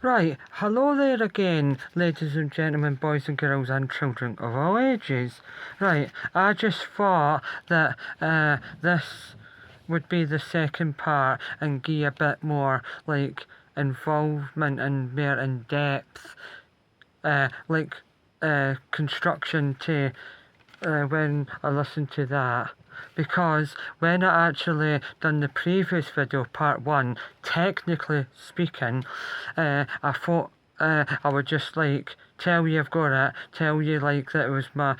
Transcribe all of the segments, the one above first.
Right, hello there again, ladies and gentlemen, boys and girls, and children of all ages. Right, I just thought that this would be the second part and give a bit more involvement and more in depth, like construction to when I listened to that. Because when I actually done the previous video, part one, technically speaking, I thought I would just tell you I've got it, tell you that it was my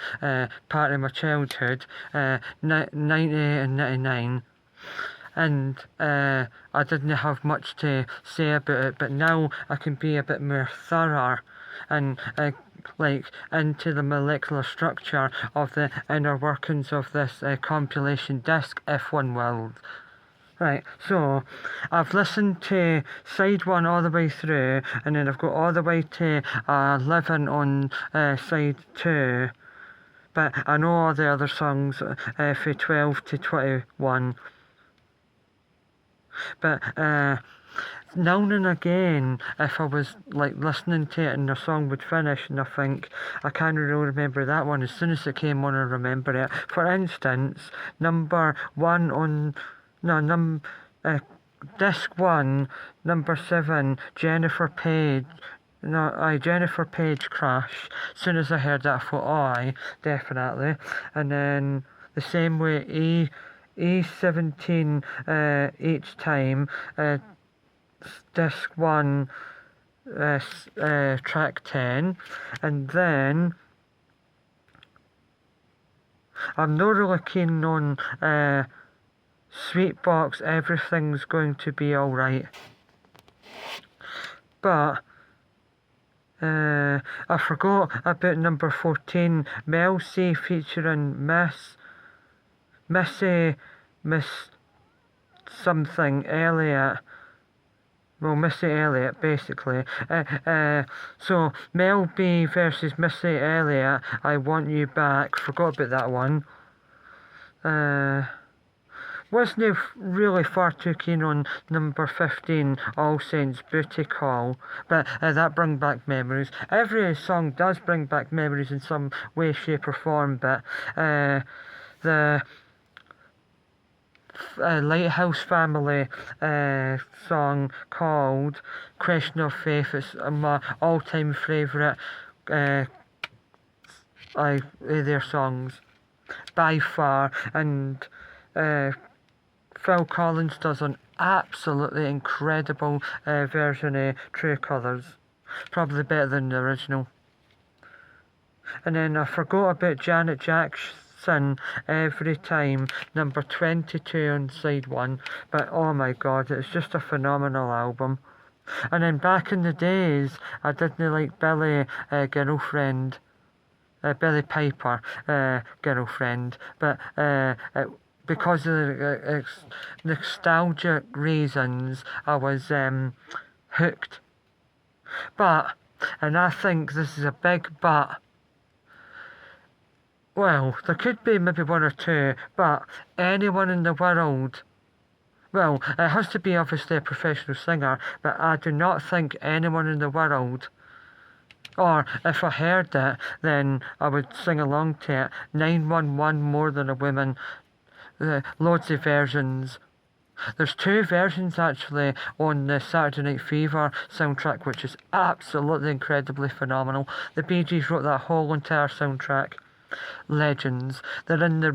part of my childhood, 90 and 99, and I didn't have much to say about it, but now I can be a bit more thorough and into the molecular structure of the inner workings of this compilation disc, if one will. Right, so I've listened to side one all the way through, and then I've got all the way to living on side two. But I know all the other songs for 12 to 21. But now and again, if I was listening to it and the song would finish, and I think I can't really remember that one. As soon as it came on, I remember it. For instance, number one on disc one, number 7, Jennifer Page. No, Jennifer Page Crash. As soon as I heard that, I thought, oh, definitely. And then the same way, E17 each time, disc 1, track 10, and then I'm not really keen on Sweetbox, Everything's Going to Be Alright, but I forgot about number 14, Mel C featuring Miss something Elliott. Well, Missy Elliott, basically. So, Mel B versus Missy Elliott, I Want You Back. Forgot about that one. Wasn't really far too keen on number 15, All Saints Booty Call, but that bring back memories. Every song does bring back memories in some way, shape or form, but the Lighthouse Family song called Question of Faith is my all-time favourite their songs by far, and Phil Collins does an absolutely incredible version of True Colours, probably better than the original. And then I forgot about Janet Jackson, Every Time, number 22 on side 1, but oh my god, it's just a phenomenal album. And then back in the days, I didn't like Billy Girlfriend, Billy Piper Girlfriend, but because of the nostalgic reasons, I was hooked. But, and I think this is a big but, well, there could be maybe one or two, but anyone in the world, well, it has to be obviously a professional singer, but I do not think anyone in the world, or if I heard it, then I would sing along to it. 911, More Than a Woman, loads of versions. There's 2 versions actually on the Saturday Night Fever soundtrack, which is absolutely incredibly phenomenal. The Bee Gees wrote that whole entire soundtrack. Legends. They're in the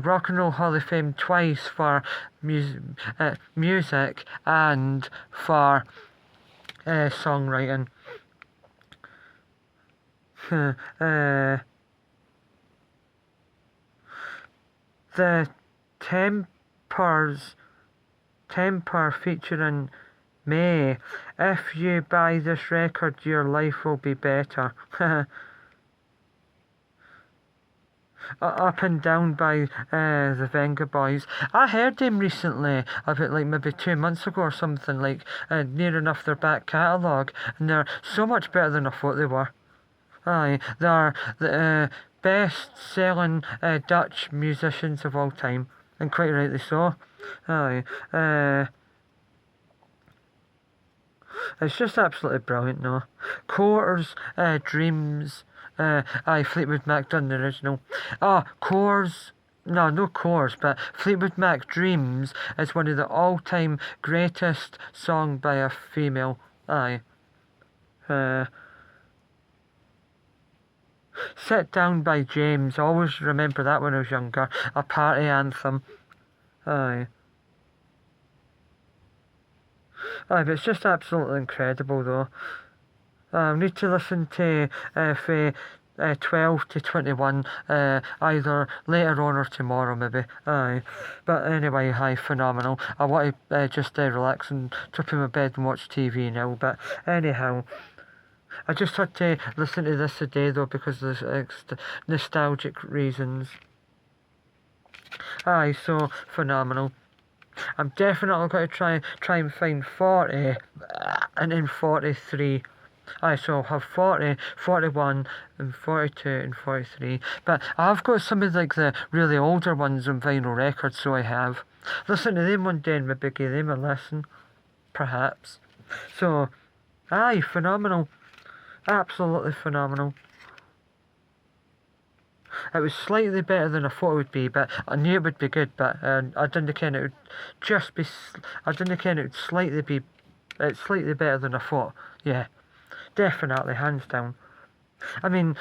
Rock and Roll Hall of Fame twice for music and for songwriting. The Temper featuring May. If you buy this record, your life will be better. Up and Down by the Venga Boys. I heard them recently, about maybe 2 months ago or something, near enough their back catalogue, and they're so much better than I thought they were. Aye, they're the best-selling Dutch musicians of all time, and quite rightly so. Aye. It's just absolutely brilliant, no? Quarters, Dreams, Fleetwood Mac done the original. Cores, no Cores, but Fleetwood Mac Dreams is one of the all-time greatest song by a female. Aye. Sit Down by James, always remember that when I was younger. A party anthem. Aye. But it's just absolutely incredible though. I need to listen to for 12 to 21 either later on or tomorrow maybe. Aye. But anyway, phenomenal. I want to just relax and drop in my bed and watch TV now. But anyhow, I just had to listen to this today though because of nostalgic reasons. Aye, so phenomenal. I'm definitely going to try and find 40 and then 43. Aye, so I'll have 40, 41 and 42 and 43. But I've got some of like the really older ones on vinyl records, so I have. Listen to them one day and maybe give them a listen. Perhaps. So, aye, phenomenal. Absolutely phenomenal. It was slightly better than I thought it would be, but I knew it would be good, but I didn't ken it would just be, I didn't ken it would slightly be, it's slightly better than I thought. Yeah, definitely, hands down. I mean,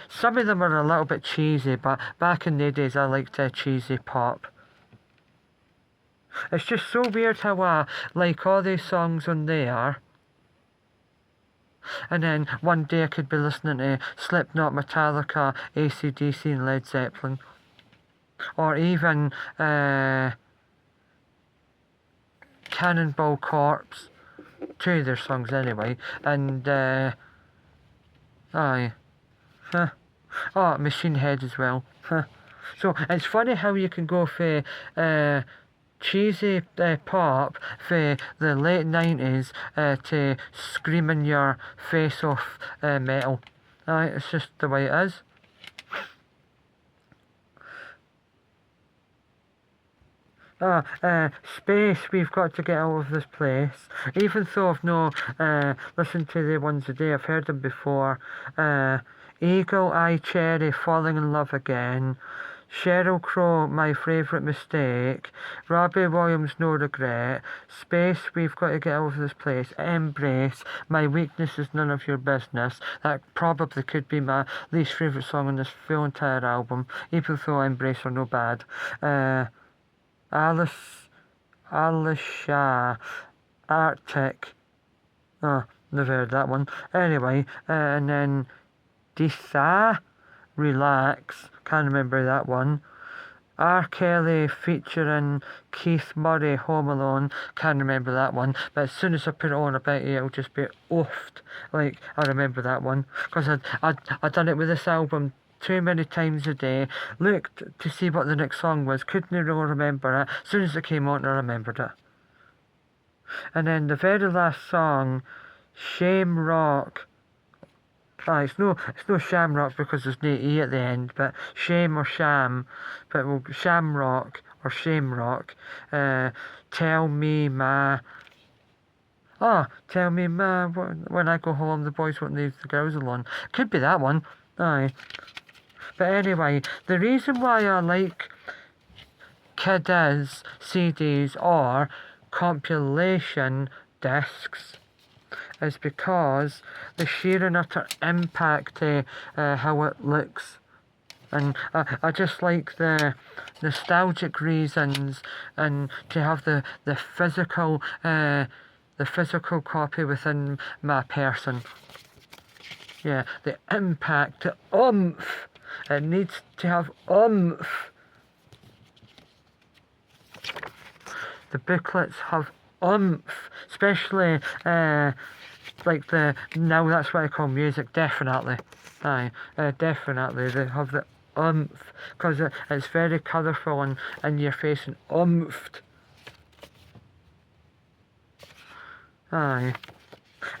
some of them are a little bit cheesy, but back in the days I liked cheesy pop. It's just so weird how I like all these songs on there. And then one day I could be listening to Slipknot, Metallica, AC/DC and Led Zeppelin. Or even Cannonball Corpse. Two of their songs anyway. And Machine Head as well. So it's funny how you can go for cheesy pop for the late 90s to screaming your face off metal. It's just the way it is. Space, we've got to get out of this place. Even though I've no listened to the ones today, I've heard them before. Eagle Eye Cherry, Falling in Love Again. Sheryl Crow, My Favourite Mistake. Robbie Williams, No Regret. Space, We've Got to Get Out of This Place. Embrace, My Weakness Is None of Your Business. That probably could be my least favourite song on this full entire album, even though Embrace are no bad. Alicia, Arctic. Oh, never heard that one. Anyway, and then Disa, Relax. Can't remember that one. R. Kelly featuring Keith Murray, Home Alone. Can't remember that one. But as soon as I put it on, I bet you it'll just be oofed. Like, I remember that one. Because I'd done it with this album too many times a day. Looked to see what the next song was. Couldn't really remember it. As soon as it came on, I remembered it. And then the very last song, Shame Rock. It's no Shamrock because there's no E at the end, but Shame or Sham, but well, Shamrock or Shamerock. Tell Me Ma. Tell Me Ma, when I go home the boys won't leave the girls alone. Could be that one. Aye. But anyway, the reason why I like Kiddaz CDs or compilation discs is because the sheer and utter impact how it looks. And I just like the nostalgic reasons and to have the physical copy within my person. Yeah, the impact, the oomph. It needs to have oomph. The booklets have oomph, especially like now that's what I call music, definitely. Definitely, they have the oomph, because it's very colourful and in your face and oomphed.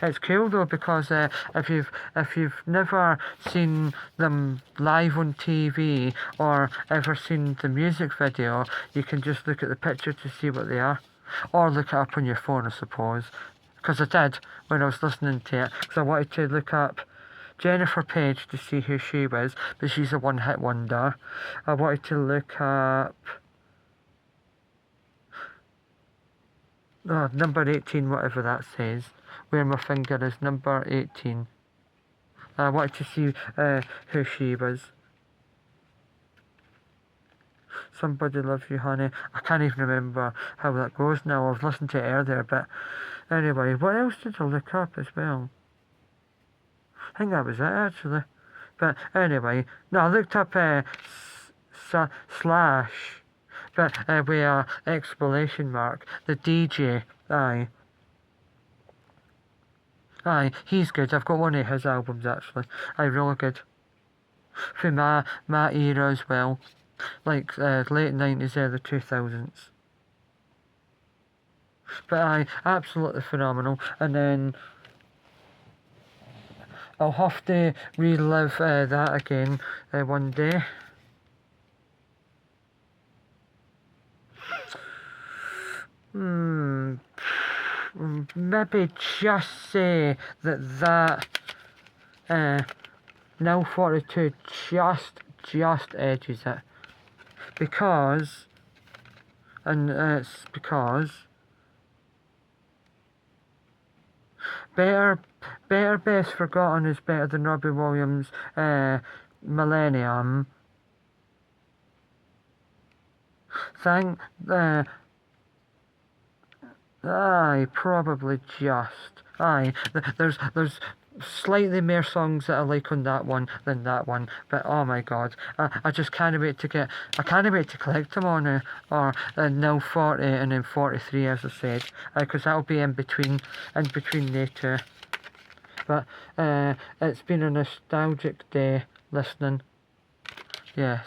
It's cool though because if you've never seen them live on TV or ever seen the music video, you can just look at the picture to see what they are, or look it up on your phone, I suppose. because I did when I was listening to it, because I wanted to look up Jennifer Page to see who she was, but she's a one-hit wonder. I wanted to look up number 18, whatever that says, where my finger is, number 18. I wanted to see who she was. Somebody Loves You, Honey. I can't even remember how that goes now. I've listened to it earlier, but anyway, what else did I look up as well? I think that was it, actually. But anyway, no, I looked up Slash, but with a exclamation mark. The DJ, aye, he's good. I've got one of his albums, actually. Aye, really good. From my era as well. Like late 90s, early 2000s. But aye, absolutely phenomenal. And then I'll have to relive that again one day. Maybe just say that Now 42 just edges it. Because, and it's because Better Best Forgotten is better than Robbie Williams' Millennium. Probably just. There's slightly more songs that I like on that one than that one, but oh my god, I just can't wait to collect them on or now 40 and then 43, as I said, because that'll be in between the two. But it's been a nostalgic day listening. Yes,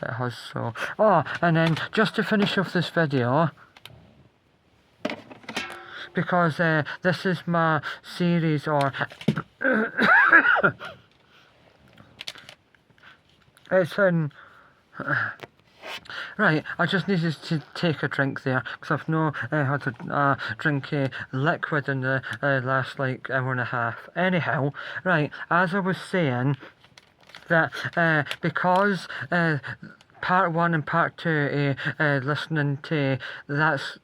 it has so. Oh, and then just to finish off this video, because this is my series, or it's in. Right, I just needed to take a drink there, because I've not had a drink liquid in the last like hour and a half. Anyhow, right, as I was saying, that because part 1 and part 2 listening to that's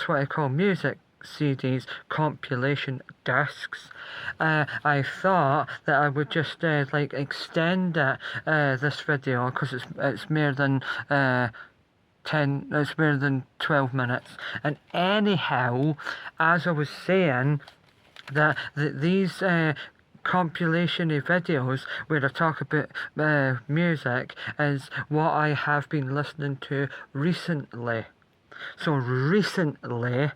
what I call music CDs, compilation discs, I thought that I would just like extend this video, because it's more than 12 minutes. And anyhow, as I was saying, that these compilation videos where I talk about music is what I have been listening to recently. So recently,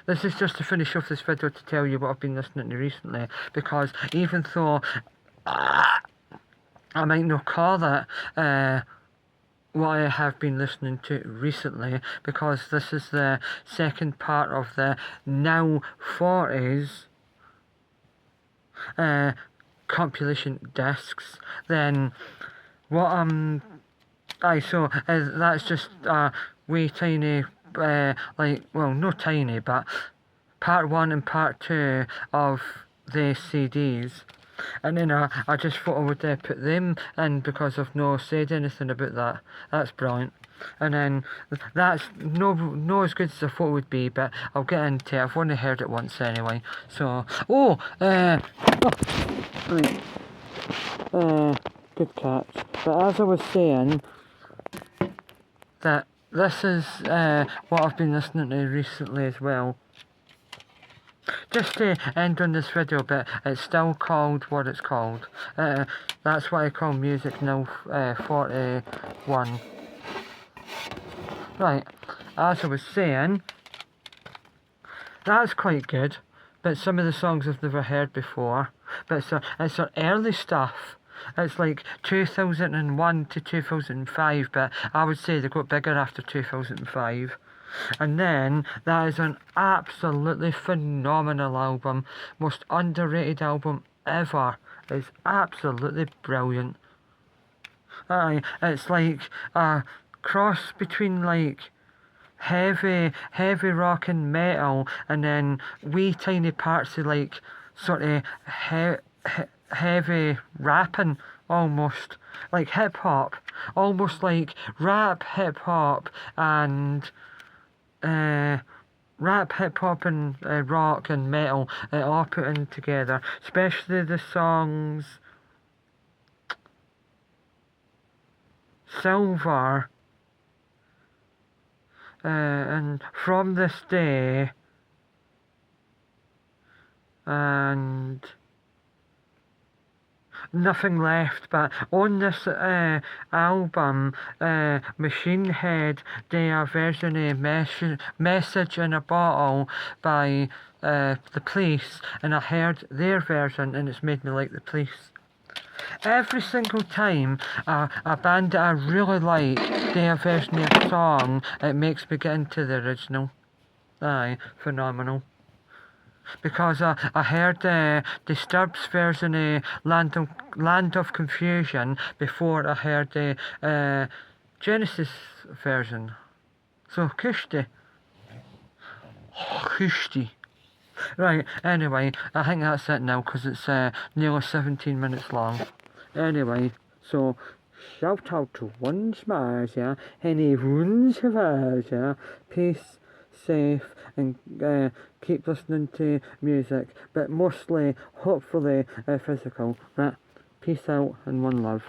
this is just to finish off this video to tell you what I've been listening to recently, because even though I might not call that what I have been listening to recently, because this is the second part of the Now 40s compilation discs, then what that's just a wee tiny not tiny, but part 1 and part 2 of the CDs. And then I just thought I would put them in, because I've not said anything about that. That's brilliant. And then that's no as good as I thought it would be, but I'll get into it. I've only heard it once anyway. So, good catch. But as I was saying, that this is what I've been listening to recently as well. Just to end on this video, but it's still called what it's called. That's what I call music now 41. Right, as I was saying, that's quite good, but some of the songs I've never heard before. But it's early stuff. It's like 2001 to 2005, but I would say they got bigger after 2005. And then that is an absolutely phenomenal album, most underrated album ever. It's absolutely brilliant. It's like a cross between like heavy rock and metal, and then wee tiny parts of like sort of heavy rapping, almost like hip hop, almost like rap, hip hop, and uh, rap, hip hop, and rock and metal all put in together, especially the songs Silver and From This Day and Nothing Left. But on this album, Machine Head did a version of Message in a Bottle by The Police, and I heard their version and it's made me like The Police. Every single time a band that I really like do a version of a song, it makes me get into the original. Aye, phenomenal. Because I heard Disturbed's version of Land of Confusion before I heard the Genesis version. So, Kushti. Right, anyway, I think that's it now because it's nearly 17 minutes long. Anyway, so shout out to one's Mars, yeah, any wounds of ours, yeah, peace, safe, and keep listening to music, but mostly, hopefully, physical. Right, peace out and one love.